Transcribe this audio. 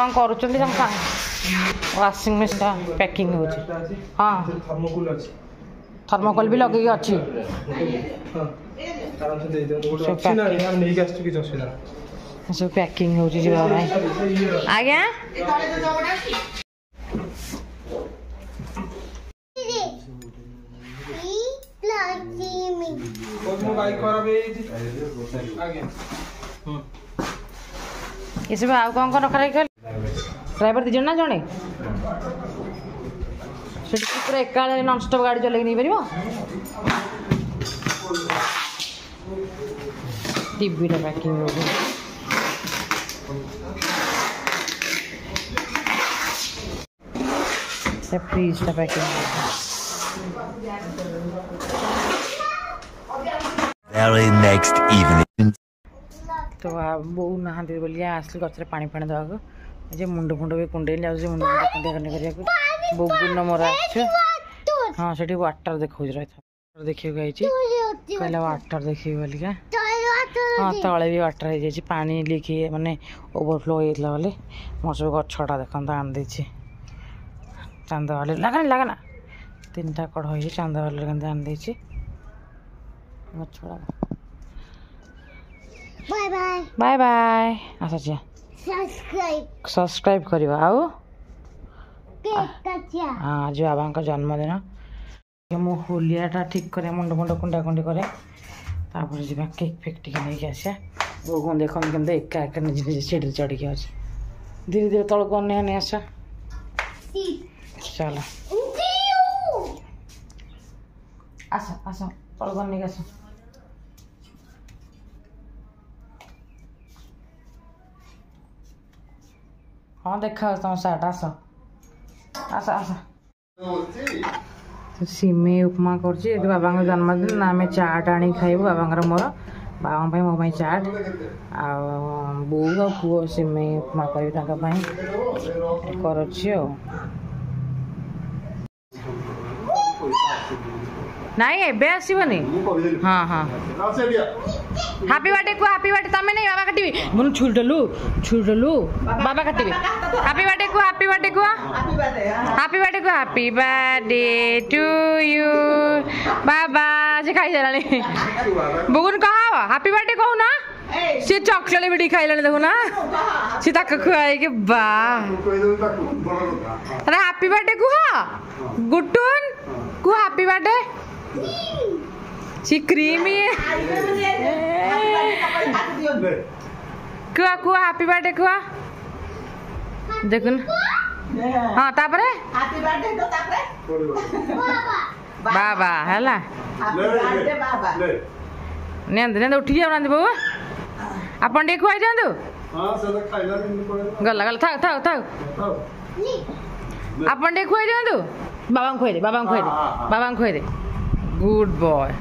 कौन करुँच washing machine packing हो हाँ थर्मोकोल भी लगे अच्छी सब पैकिंग हो आज्ञा ये सब आउ कौन कौन रखा ड्राइवर दीज ना जड़े पूरा एका नॉनस्टॉप गाड़ी चल नहीं पार टीवी पैकिंग हो fridge packing Very next evening. तो बो नहा बोलिए आसली गचर पानी पानी देवा जे मुंड फुंड भी कुंडे जाऊँ मुंड फुंड कुंडे करने करा बोगुन मोर हाँ से वाटर देखा रही देखा कहला वाटर देखिए बोलिका हाँ तले भी वाटर हो जाए पानी लीक माने ओवरफ्लो होता बोले मोर सब गछटा देखता आन दे चांद वाले लगना लगना 3टा कड़ हो चांद वाले आन दे गछड़ा बाय बाय बाय बाय अच्छा जी सब्सक्राइब करियो आउ हाँ आज बाबा का जन्मदिन मु होलियाटा ठीक करे मुंड मुंड कुंडा कुंडी करे तापर जा केक फेक टी नहीं आसा वो कौन देख के एका एका निजे निजे सीढ़ी चढ़ के अच्छे धीरे धीरे तल को नहीं आस चलो आस आस तल को नहीं आस हाँ देखा तुम सार्ट आस आस आस सिमे उपमा कर बाबा जन्मदिन ना आम चाट आनी खाइबू बाबा मोर बाबा मो चाट आ बो आ पुओ सिमे उपमा कर नाई एबे आसबनी हाँ हाँ हैप्पी बर्थडे को हैप्पी बर्थडे तमें नहीं बाबा काटबी मुन छुड़लू बाबा काटबी हैप्पी बर्थडे को हैप्पी बर्थडे को हैप्पी बर्थडे को हैप्पी बर्थडे टू यू बाबा जे खाई जाला बगुन कहा हैप्पी बर्थडे कहू ना सी चॉकलेट भी खाइला देखो ना सी तक खुआई के बा अरे हैप्पी बर्थडे को गुट्टून को हैप्पी बर्थडे सी क्रीमी कुआ कुआ हैप्पी बर्थडे कुआ देखुन हाँ तापरे हैप्पी बर्थडे तो तापरे बाबा हैला हैप्पी बर्थडे बाबा नेंद नेंद उठी जाओ नंद बाबू आपन डे खुआई जांदु हां से खाइला गला गला थाक थाक थाक आपन डे खुआई जांदु बाबा खुआई दे बाबा खुआई दे बाबा खुआई दे गुड बॉय